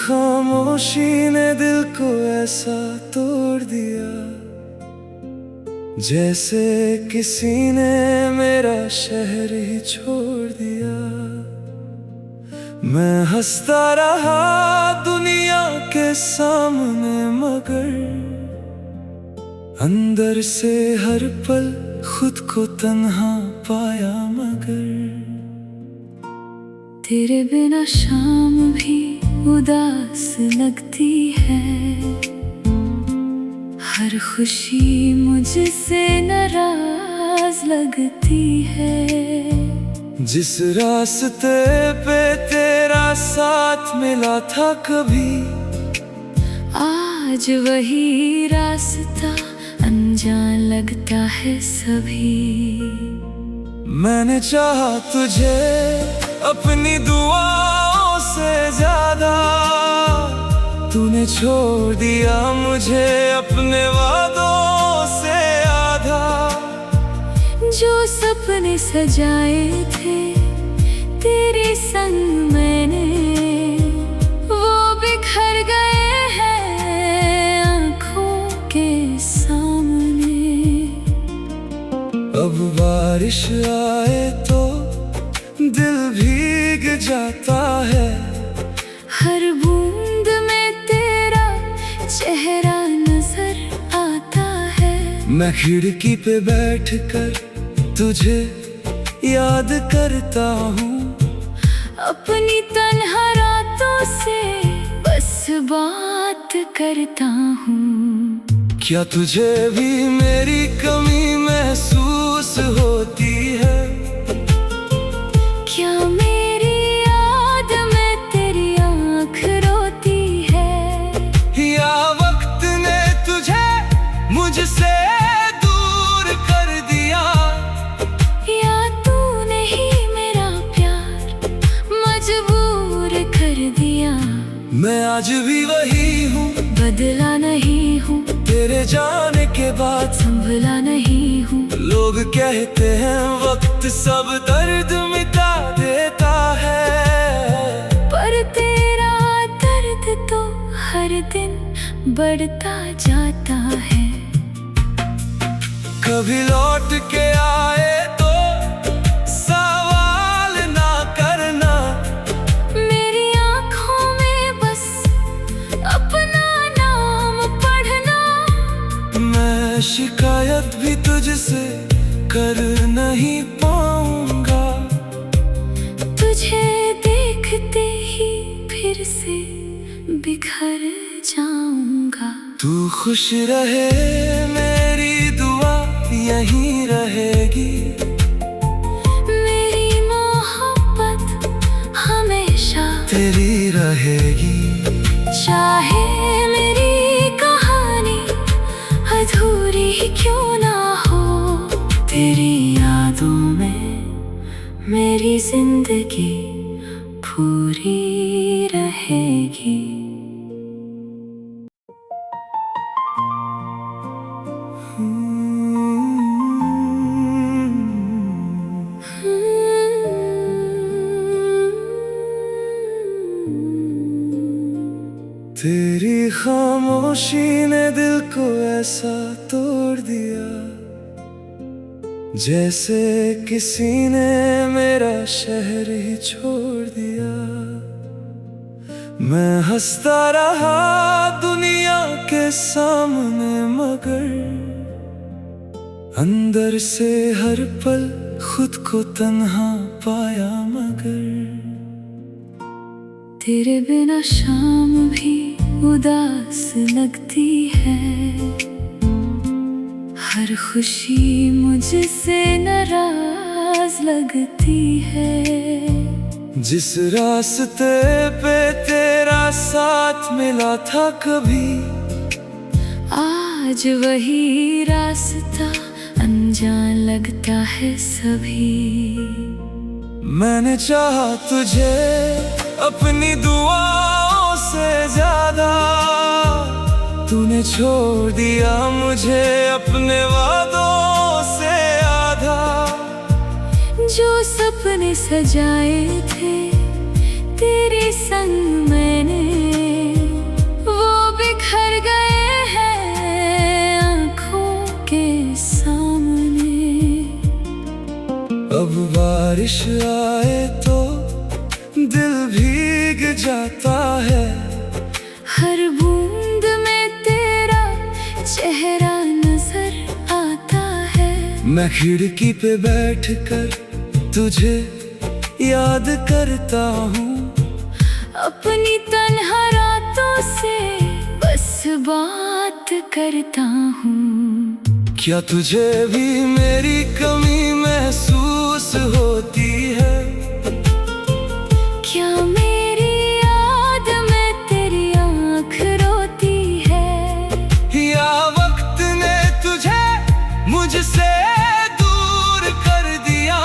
खामोशी ने दिल को ऐसा तोड़ दिया, जैसे किसी ने मेरा शहर ही छोड़ दिया। मैं हंसता रहा दुनिया के सामने, मगर अंदर से हर पल खुद को तन्हा पाया। मगर तेरे बिना शाम भी उदास लगती है, हर खुशी मुझसे नाराज लगती है। जिस रास्ते पे तेरा साथ मिला था कभी, आज वही रास्ता अनजान लगता है सभी। मैंने चाहा तुझे अपनी दुआओं से ज्यादा, तूने छोड़ दिया मुझे अपने वादों से आधा। जो सपने सजाए थे तेरे संग मैंने, वो बिखर गए हैं आँखों के सामने। अब बारिश आए तो दिल भीग जाता है, हर बूंद में तेरा चेहरा नजर आता है। मैं खिड़की पे बैठकर तुझे याद करता हूँ, अपनी तन्हा रातों से बस बात करता हूँ। क्या तुझे भी मेरी कमी महसूस होती है? क्या मेरी याद में तेरी आँख रोती है? या वक्त ने तुझे मुझसे दूर कर दिया? या तूने ही मेरा प्यार मजबूर कर दिया? मैं आज भी वही हूँ, बदला नहीं हूँ, तेरे जाने के बाद संभला नहीं हूँ। लोग कहते हैं वक्त सब दर्द मिटा देता है, पर तेरा दर्द तो हर दिन बढ़ता जाता है। कभी लौट के आए तो सवाल ना करना, मेरी आँखों में बस अपना नाम पढ़ना। मैं शिकायत भी तुझसे कर नहीं पाऊंगा, तुझे देखते ही फिर से बिखर जाऊंगा। तू खुश रहे मेरी दुआ यहीं रहेगी, मेरी मोहब्बत हमेशा तेरी रहेगी। चाहे मेरी कहानी अधूरी क्यों ना हो, तेरी यादों में मेरी जिंदगी पूरी रहेगी। तेरी खामोशी ने दिल को ऐसा तोड़ दिया, जैसे किसी ने मेरा शहर ही छोड़ दिया। मैं हंसता रहा दुनिया के सामने, मगर अंदर से हर पल खुद को तन्हा पाया। मगर तेरे बिना शाम भी उदास लगती है, हर खुशी मुझसे नाराज लगती है। जिस रास्ते पे तेरा साथ मिला था कभी, आज वही रास्ता अनजान लगता है सभी। मैंने चाहा तुझे अपनी दुआओं से ज्यादा, तूने छोड़ दिया मुझे अपने वादों से आधा। जो सपने सजाए थे तेरे संग मैंने, मैं खिड़की पे बैठकर तुझे याद करता हूँ। अपनी तन्हा रातों से बस बात करता हूँ। क्या तुझे भी मेरी कमी महसूस होती है? क्या मेरी याद में तेरी आँख रोती है? या वक्त ने तुझे मुझसे दूर कर दिया?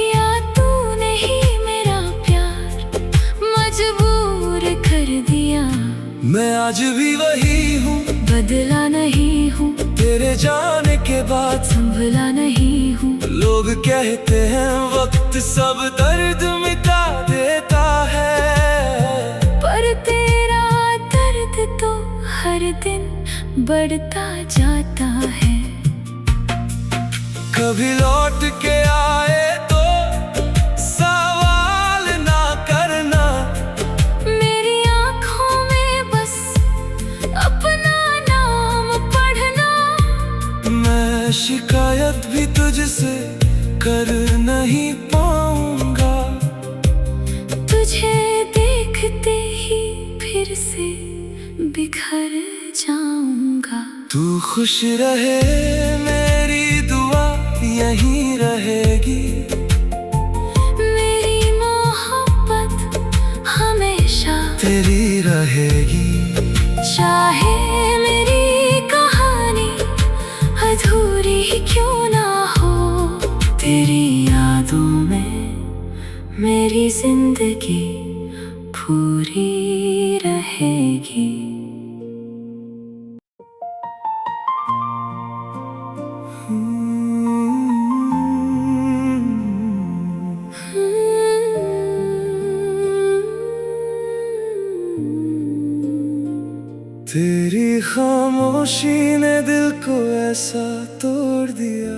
या तूने ही मेरा प्यार मजबूर कर दिया? मैं आज भी वही हूँ, बदला नहीं हूँ, तेरे जाने के बाद संभला नहीं हूँ। लोग कहते हैं वक्त सब दर्द मिटा देता है, पर तेरा दर्द तो हर दिन बढ़ता जाता है। कभी लौट के आए तो सवाल ना करना, मेरी आँखों में बस अपना नाम पढ़ना। मैं शिकायत भी तुझसे कर नहीं पाऊंगा, तुझे देखते ही फिर से बिखर जाऊंगा। तू खुश रहे मेरी दुआ यहीं रहेगी, मेरी मोहब्बत हमेशा तेरी रहेगी। चाहे मेरी कहानी अधूरी क्यों ना हो, तेरी यादों में मेरी जिंदगी पूरी रहेगी। तेरी खामोशी ने दिल को ऐसा तोड़ दिया,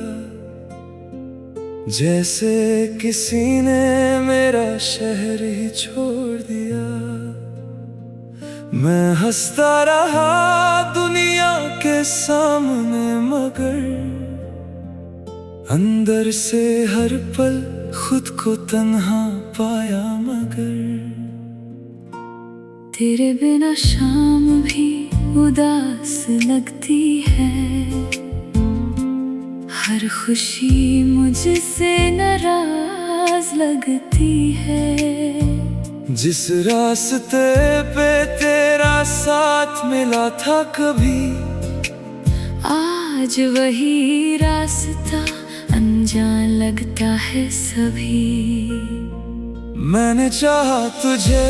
जैसे किसी ने मेरा शहर ही छोड़ दिया। मैं हंसता रहा दुनिया के सामने, मगर अंदर से हर पल खुद को तन्हा पाया। मगर तेरे बिना शाम भी उदास लगती है, हर खुशी मुझसे नाराज लगती है। जिस रास्ते पे तेरा साथ मिला था कभी, आज वही रास्ता अनजान लगता है सभी। मैंने चाहा तुझे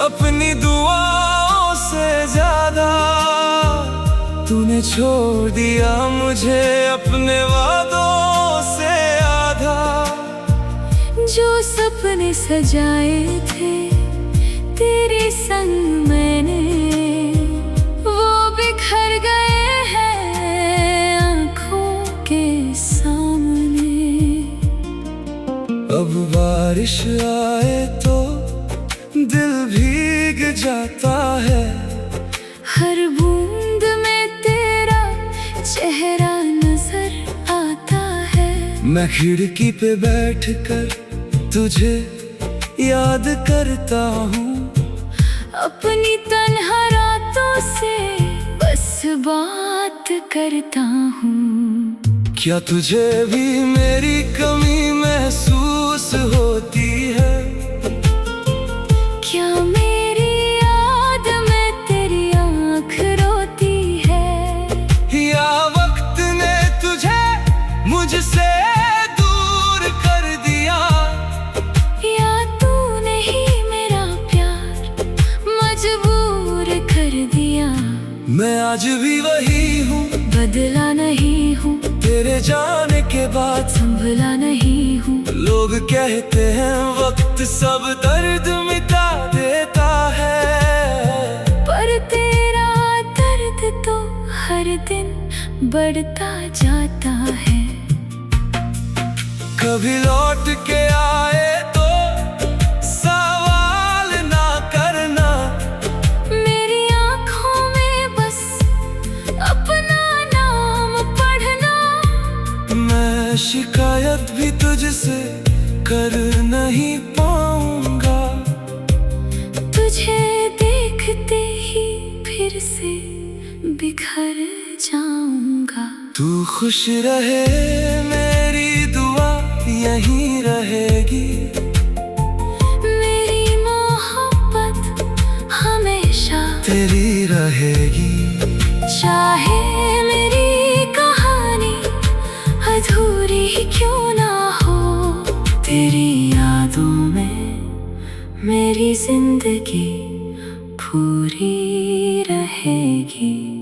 अपनी दुआओं से ज्यादा, तूने छोड़ दिया मुझे अपने वादों से आधा। जो सपने सजाए थे तेरे संग मैंने, वो बिखर गए हैं आँखों के सामने। अब बारिश आए तो दिल भीग जाता है, हर बूंद में तेरा चेहरा नजर आता है। मैं खिड़की पे बैठकर तुझे याद करता हूँ। अपनी तन्हा रातों से बस बात करता हूँ। क्या तुझे भी मेरी कमी महसूस होती है? क्या मेरी याद में तेरी आँख रोती है? या वक्त ने तुझे मुझसे दूर कर दिया? या तूने ही मेरा प्यार मजबूर कर दिया? मैं आज भी वही हूँ, बदला नहीं हूँ, तेरे जाने के बाद संभला नहीं हूँ। लोग कहते हैं वक्त सब दर्द मिटा देता है, पर तेरा दर्द तो हर दिन बढ़ता जाता है। कभी लौट के आए तो सवाल ना करना, मेरी आँखों में बस अपना नाम पढ़ना। शिकायत भी तुझसे कर नहीं पाऊंगा। तुझे देखते ही फिर से बिखर जाऊंगा। तू खुश रहे मेरी दुआ यहीं रहेगी। मेरी मोहब्बत हमेशा तेरी रहेगी। चाहे मेरी कहानी अधूरी क्यों ना हो, तेरी यादों में मेरी जिंदगी पूरी रहेगी।